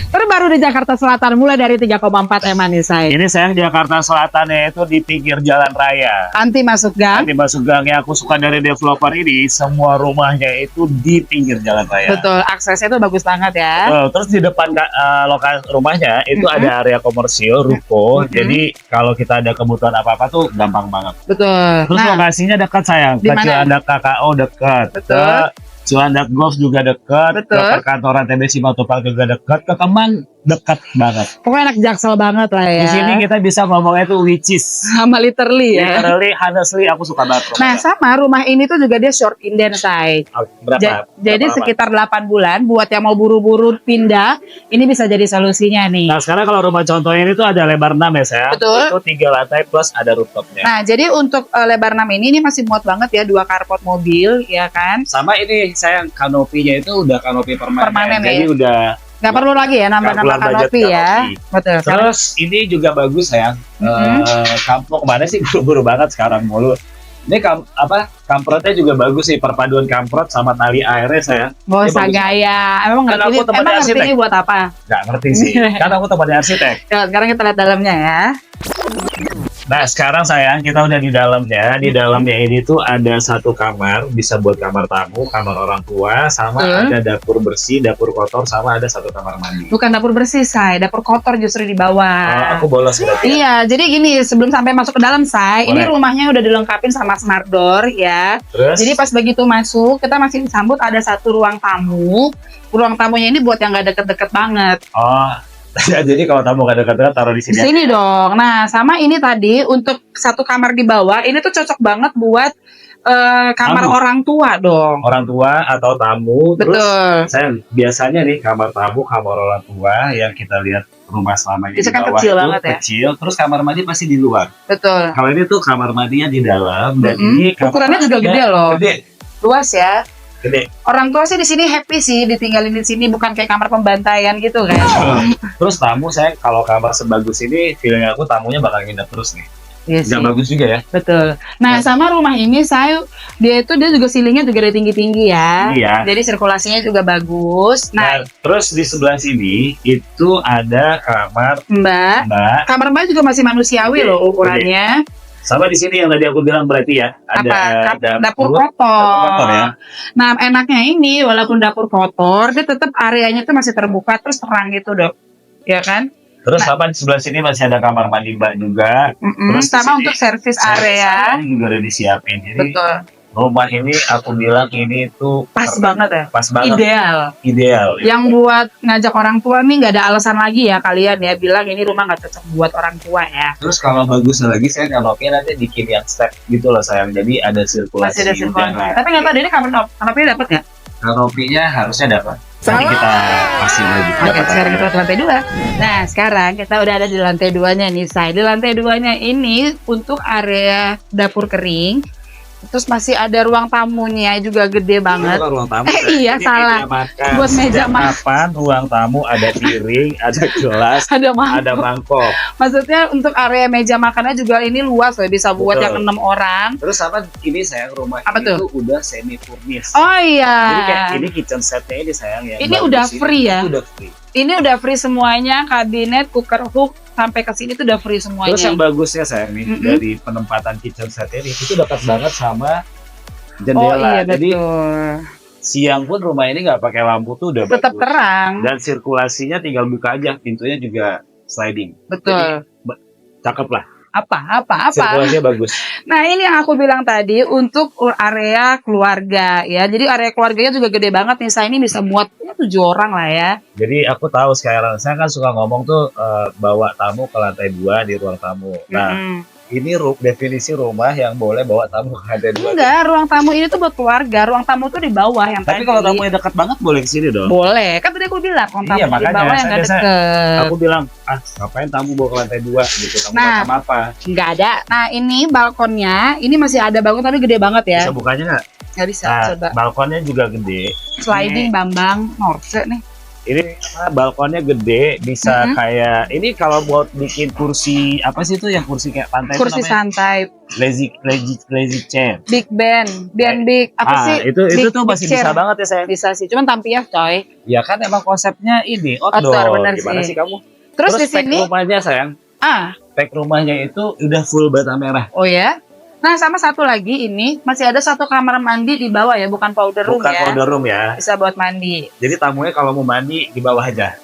Terus baru di Jakarta Selatan mulai dari 3,4 M nih saya. Ini sayang Jakarta Selatannya itu di pinggir jalan raya. Anti masuk gang. Nanti masuk gang yang aku suka dari developer ini, semua rumahnya itu di pinggir jalan raya. Betul, aksesnya tuh bagus banget ya. Terus di depan lokasi rumahnya itu ada area komersil, ruko. Jadi kalau kita ada kebutuhan apa-apa tuh gampang banget. Betul. Terus lokasinya dekat sayang. di Ke mana? Cilandak KKO dekat. Betul. Ke Cilandak Golf juga dekat. Ke Betul. perkantoran TB Simatupang juga dekat. Ke Kemang dekat banget. Pokoknya anak Jaksel banget lah ya. Di sini kita bisa ngomongnya tuh which is. Sama literally ya. Literally, honestly aku suka banget. Nah, sama rumah ini tuh juga dia short inden, say. Berapa? Jadi Berapa lama? sekitar 8 bulan buat yang mau buru-buru pindah, ini bisa jadi solusinya nih. Nah sekarang kalau rumah contohnya ini tuh ada lebar 6 ya saya. Betul. Itu 3 lantai plus ada rooftopnya. Nah, jadi untuk lebar 6 ini masih muat banget ya, 2 carport mobil, ya kan? Sama ini saya kanopinya itu udah kanopi permanen. ya? Jadi udah Nggak perlu lagi ya nambah-nambah Nggak keluar kanopi budget ya. kanopi. Betul. Terus ini juga bagus sayang. Kampung kemana sih buru-buru banget sekarang mulu. Ini kamprotnya juga bagus sih, perpaduan kamprot sama tali airnya saya. Gak Ini usah bagus. gaya. Emang Kan ngerti aku ini, temannya emang ngerti arsitek. ini buat apa? Nggak ngerti sih. Kan aku tempatnya arsitek. Yuk, sekarang kita lihat dalamnya ya. Nah sekarang sayang kita udah di dalamnya. Di dalamnya ini tuh ada satu kamar, bisa buat kamar tamu, kamar orang tua, sama ada dapur bersih, dapur kotor, sama ada satu kamar mandi. Bukan dapur bersih, say. Dapur kotor justru di bawah. Aku bolos berarti. Iya, jadi gini, sebelum sampai masuk ke dalam, say, ini Boleh. rumahnya udah dilengkapin sama smart door ya. Terus? Jadi pas begitu masuk, kita masih disambut ada satu ruang tamu. Ruang tamunya ini buat yang nggak deket-deket banget. Oh, jadi kalau tamu gak dekat-dekat taruh di Di sini. sini dong. Nah, sama ini tadi untuk satu kamar di bawah, ini tuh cocok banget buat kamar Tamu. orang tua dong. Orang tua atau tamu. Betul. Terus saya biasanya nih kamar tamu, kamar orang tua yang kita lihat rumah selama ini Itu di kan bawah kecil itu banget ya. kecil. Terus kamar mandi pasti di luar. Betul. Kalau ini tuh kamar mandinya di dalam dan ini kamar Ukurannya juga mandinya gede loh. Gede, Luas ya. gede. Orang tua sih di sini happy sih ditinggalin di sini, bukan kayak kamar pembantaian gitu kan. Terus tamu saya kalau kamar sebagus ini, feeling aku tamunya bakal nginep terus nih. Iya sih. Nggak bagus juga ya. Betul. Nah, sama rumah ini dia juga ceilingnya juga dari tinggi-tinggi ya. Iya. Jadi sirkulasinya juga bagus. Nah, Nah, terus di sebelah sini itu ada kamar Mbak, Mbak. kamar Mbak juga masih manusiawi Gede, loh ukurannya. Sama di sini yang tadi aku bilang berarti ya ada Dapur dapur kotor. ya. Nah, enaknya ini walaupun dapur kotor, dia tetap areanya tuh masih terbuka terus terang gitu, Dok. Ya kan? Terus sama di sebelah sini masih ada kamar mandi Mbak juga. Terus di Sama sini untuk servis area. Ini juga udah disiapin. Jadi Betul. rumah ini aku bilang ini tuh Pas banget ya. Pas banget. Ideal. Ideal. Yang buat ngajak orang tua nih nggak ada alasan lagi ya kalian ya bilang ini rumah nggak cocok buat orang tua ya. Terus kalau bagusnya lagi saya kanopnya nanti bikin yang step gitu loh sayang. Jadi ada sirkulasi. Masih ada sirkulasi. udara. Tapi nggak tahu deh ini kanopinya dapat nggak? Kanopinya harusnya dapat. Nanti kita pasti lagi. Oke, sekarang kita ke lantai 2. Nah, sekarang kita udah ada di lantai 2-nya nih, Say. Di lantai 2-nya ini untuk area dapur kering. Terus masih ada ruang tamunya juga gede banget. Ruang tamu. Iya, Ini salah. meja makan. Buat meja makan, ruang tamu ada piring, ada gelas, Ada mangkok. ada mangkok. Maksudnya untuk area meja makannya juga ini luas loh, bisa buat Betul. yang 6 orang. Terus apa ini sayang rumah Apa ini tuh? tuh udah semi furnished. Oh iya. Jadi kayak ini kitchen setnya ini sayang ya. Ini udah free ya? Itu udah free. Ini udah free semuanya, kabinet, cooker hook sampai ke sini tuh udah free semuanya. Terus yang bagusnya sayang nih dari penempatan kitchen set ini itu dekat banget sama jendela. Oh iya Jadi betul. siang pun rumah ini nggak pakai lampu tuh udah Tetap bagus. terang. Dan sirkulasinya tinggal buka aja, pintunya juga sliding. Betul. Jadi, cakep lah. Apa? Sirkulasinya bagus. Nah ini yang aku bilang tadi untuk area keluarga ya. Jadi area keluarganya juga gede banget nih. Saya ini bisa muat 7 orang lah ya. Jadi aku tahu sekarang saya kan suka ngomong tuh bawa tamu ke lantai 2 di ruang tamu. Nah, ini definisi rumah yang boleh bawa tamu ke lantai 2. Enggak, ruang tamu ini tuh buat keluarga. Ruang tamu tuh di bawah yang Tapi kalau tamunya dekat banget boleh ke sini dong. boleh. Kan tadi aku bilang ruang tamu Iya, di makanya bawah yang nggak saya- deket. Aku bilang, ngapain tamu bawa ke lantai 2 gitu. Tamu Nah. macam apa? Nggak ada. Nah ini balkonnya, ini masih ada balkon tapi gede banget ya. Bisa bukanya nggak? Nggak bisa, Nah, coba. balkonnya juga gede. Sliding Bambang Norse nih. Ini balkonnya gede, bisa kayak ini kalau buat bikin kursi apa sih itu yang kursi kayak pantai Kursi itu namanya? santai, Lazy chair. big band, big apa sih? Itu Big- tuh big masih chair. bisa banget ya saya. Bisa sih, cuman tampiyah coy. Ya kan emang konsepnya ini Outdoor, outdoor. bener Gimana sih. sih kamu? Terus di spek sini, rumahnya sayang, spek rumahnya itu udah full bata merah. oh ya. Nah, sama satu lagi ini masih ada satu kamar mandi di bawah ya, bukan powder room Bukan ya. powder room ya. Bisa buat mandi. Jadi tamunya kalau mau mandi di bawah aja.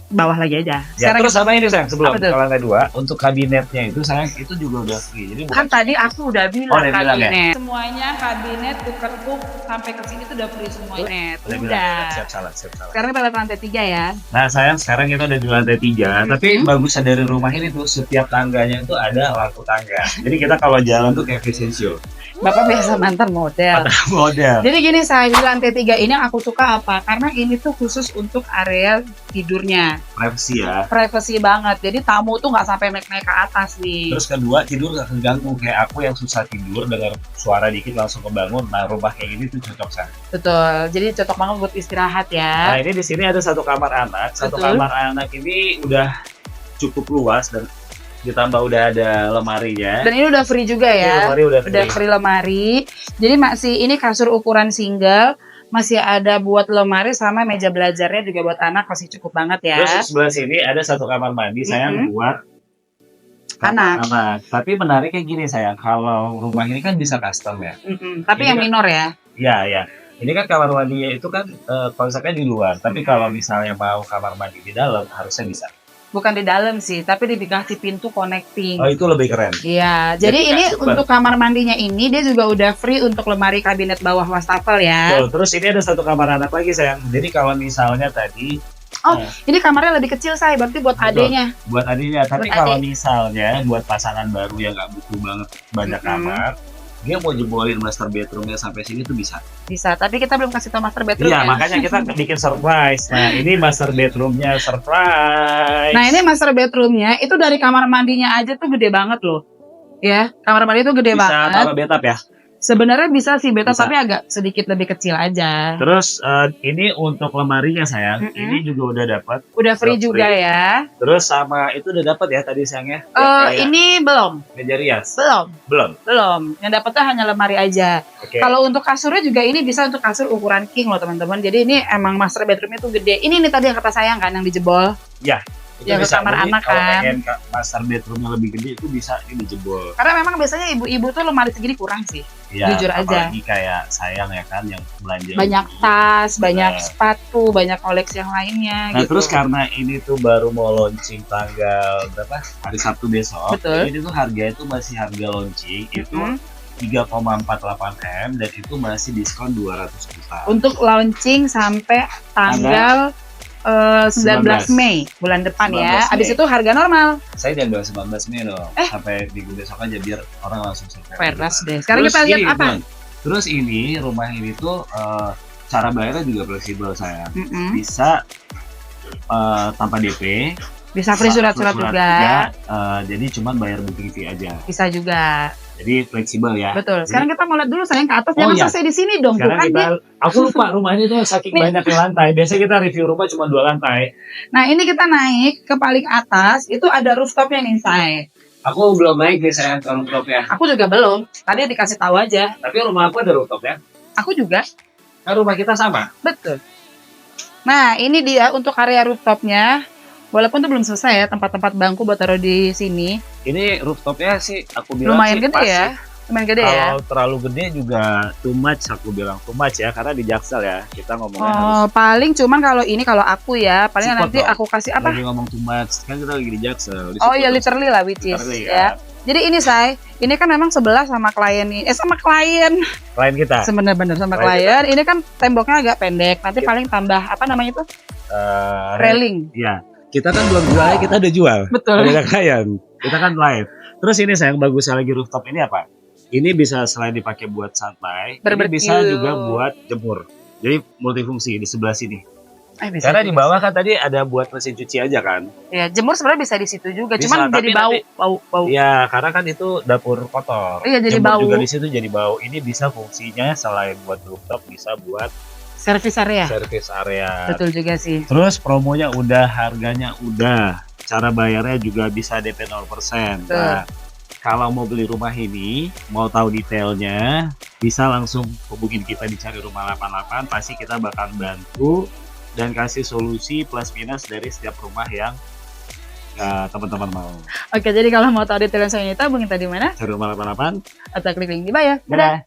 Bawah lagi aja. Ya, terus sama ini sayang sebelum Apa tuh? ke lantai 2 untuk kabinetnya itu sayang itu juga udah free. Jadi Kan tadi aku udah bilang udah bilang ya? kabinet. Semuanya kabinet tuker-tuk sampai ke sini tuh udah free semuanya. udah bilang siap salah. Sekarang kita lihat lantai 3 ya. Nah sayang sekarang kita udah di lantai 3 tapi bagusnya dari rumah ini tuh setiap tangganya itu ada lampu tangga. Jadi kita kalau jalan tuh kayak fashion show. Bapak biasa mantan model. Model. Jadi gini saya di lantai 3 ini yang aku suka apa? Karena ini tuh khusus untuk area tidurnya. Privacy ya. Privacy banget. Jadi tamu tuh nggak sampai naik-naik ke atas nih. Terus kedua tidur gak keganggu kayak aku yang susah tidur dengar suara dikit langsung kebangun. Nah rumah kayak gini tuh cocok sayang. Betul. Jadi cocok banget buat istirahat Nah ya. ini di sini ada satu kamar anak. Satu Betul. kamar anak ini udah cukup luas dan ditambah udah ada lemarinya. Dan ini udah free juga ya. Lemari udah Udah free lemari. Jadi masih ini kasur ukuran single. Masih ada buat lemari sama meja belajarnya juga buat anak masih cukup banget ya. Terus sebelah sini ada satu kamar mandi sayang buat Anak. Tapi menariknya gini sayang, kalau rumah ini kan bisa custom ya. Tapi Ini yang kan- minor ya. Ya. Ini kan kamar mandinya itu kan konsepnya di luar. Tapi kalau misalnya mau kamar mandi di dalam harusnya bisa. Bukan di dalam sih, tapi dikasih pintu connecting. Oh itu lebih keren. Iya, jadi Jadi ini super. untuk kamar mandinya ini dia juga udah free untuk lemari kabinet bawah wastafel ya. Tuh, terus ini ada satu kamar anak lagi sayang. Jadi kalau misalnya tadi Ini kamarnya lebih kecil saya, berarti buat Betul. adenya. buat adiknya, tapi Buat kalau adik. misalnya buat pasangan baru yang nggak butuh banget banyak kamar, dia mau jebolin master bedroomnya sampai sini tuh bisa. Bisa, tapi kita belum kasih tau master bedroom Iya, ya. makanya kita bikin surprise. Nah, ini master bedroomnya surprise. Nah ini master bedroomnya itu dari kamar mandinya aja tuh gede banget loh. Ya, kamar mandi tuh gede bisa banget. tambah bathtub ya. Sebenarnya bisa sih beta, Bisa. tapi agak sedikit lebih kecil aja. Terus ini untuk lemarinya sayang, ini juga udah dapat. Udah free Udah juga free. ya. Terus sama itu udah dapat ya tadi sayangnya. Ini belum, meja rias. belum. Belum. Yang dapetnya hanya lemari aja. Oke. Kalau untuk kasurnya juga ini bisa untuk kasur ukuran king loh teman-teman. Jadi ini emang master bedroomnya tuh gede. Ini nih tadi yang kata sayang kan yang dijebol. Itu yang ke bisa. kamar Jadi anak kalau kan. pengen master bedroomnya lebih gede itu bisa ini jebol. Karena memang biasanya ibu-ibu tuh lemari segini kurang sih. Ya, Jujur aja. apalagi kayak sayang ya kan yang belanja. Banyak tas, banyak Nah. sepatu, banyak koleksi yang lainnya Nah gitu. terus karena ini tuh baru mau launching tanggal berapa? Hari Sabtu besok. Betul. Ini tuh harganya itu masih harga launching itu 3,48 M dan itu masih diskon 200 juta. Untuk launching sampai tanggal 19 Mei bulan depan 19 ya. Mei. Abis itu harga normal. Saya jangan bilang 19 Mei dong. Sampai minggu besok aja biar orang langsung surprise. Fairness deh. Sekarang Terus kita lihat ini, apa? Bang. Terus ini rumah ini tuh cara bayarnya juga fleksibel sayang. Mm-mm. Bisa tanpa DP. Bisa free surat-surat juga. Jadi cuman bayar booking fee aja. Bisa juga. Jadi fleksibel ya. Betul. Jadi, Sekarang kita mau lihat dulu sayang ke atas. Oh, Jangan iya. selesai di sini dong. Tuh sekarang kan kita, dia. aku lupa rumahnya tuh saking Nih. banyaknya lantai. Biasanya kita review rumah cuma 2 lantai. Nah ini kita naik ke paling atas. Itu ada rooftopnya nih say. Aku belum naik nih sayang ke rooftopnya. Aku juga belum. Tadi dikasih tahu aja. Tapi rumah aku ada rooftopnya. Aku juga. Kan rumah kita sama. Betul. Nah ini dia untuk area rooftopnya. Walaupun tuh belum selesai ya tempat-tempat bangku buat taruh di sini. Ini rooftopnya sih aku bilang Lumayan sih gede pas ya. sih. Lumayan gede ya. Kalau terlalu gede juga too much aku bilang too much ya karena di Jaksel ya kita ngomongnya harus Oh, paling cuman kalau ini kalau aku ya, paling Support nanti dong. aku kasih apa? lagi ngomong too much kan kita lagi di Jaksel. Di Oh situ ya tuh literally lah which is literally, ya. Jadi ini say, ini kan memang sebelah sama klien ini, sama klien klien kita. sebenarnya sama Klien klien. Ini kan temboknya agak pendek, nanti paling tambah apa namanya itu railing. Iya. Kita kan belum jual, kita udah jual. Betul. Ada klien. Kita kan live. Terus ini sayang bagusnya lagi rooftop ini apa? Ini bisa selain dipakai buat santai, ini Barbecue. bisa juga buat jemur. Jadi multifungsi di sebelah sini. Bisa Karena di juga. bawah kan tadi ada buat mesin cuci aja kan. Ya jemur sebenarnya bisa di situ juga, Bisa, cuman tapi jadi bau, nanti- bau. Iya, karena kan itu dapur kotor. Iya, jadi Jemur bau. juga di situ jadi bau. Ini bisa fungsinya selain buat rooftop bisa buat Service area. service area. Betul juga sih. Terus promonya udah, harganya udah, cara bayarnya juga bisa DP 0%. Betul. Nah, kalau mau beli rumah ini, mau tahu detailnya, bisa langsung hubungin kita di Cari Rumah 88. Pasti kita bakal bantu dan kasih solusi plus minus dari setiap rumah yang teman-teman mau. Oke, jadi kalau mau tahu detail selanjutnya, hubungin tadi mana? Cari Rumah 88. Atau klik link di bio. Dadah.